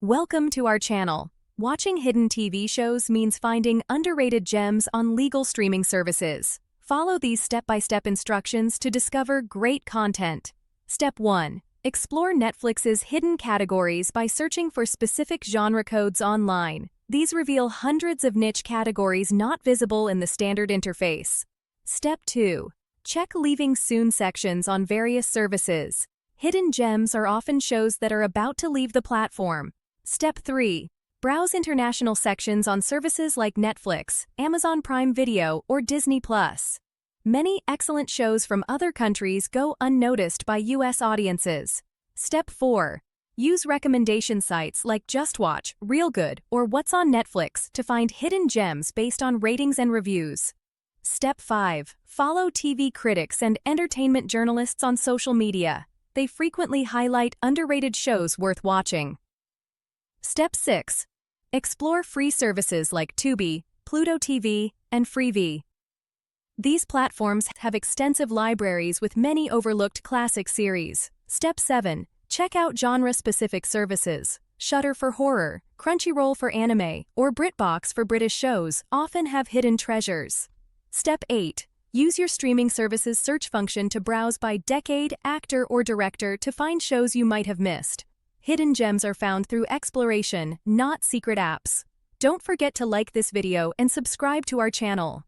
Welcome to our channel. Watching hidden TV shows means finding underrated gems on legal streaming services. Follow these step-by-step instructions to discover great content. Step 1. Explore Netflix's hidden categories by searching for specific genre codes online. These reveal hundreds of niche categories not visible in the standard interface. Step 2. Check Leaving Soon sections on various services. Hidden gems are often shows that are about to leave the platform. Step 3. Browse international sections on services like Netflix, Amazon Prime Video, or Disney+. Many excellent shows from other countries go unnoticed by U.S. audiences. Step 4. Use recommendation sites like JustWatch, ReelGood, or What's on Netflix to find hidden gems based on ratings and reviews. Step 5. Follow TV critics and entertainment journalists on social media. They frequently highlight underrated shows worth watching. Step 6. Explore free services like Tubi, Pluto TV, and Freevee. These platforms have extensive libraries with many overlooked classic series. Step 7. Check out genre-specific services. Shudder for horror, Crunchyroll for anime, or BritBox for British shows often have hidden treasures. Step 8. Use your streaming service's search function to browse by decade, actor, or director to find shows you might have missed. Hidden gems are found through exploration, not secret apps. Don't forget to like this video and subscribe to our channel.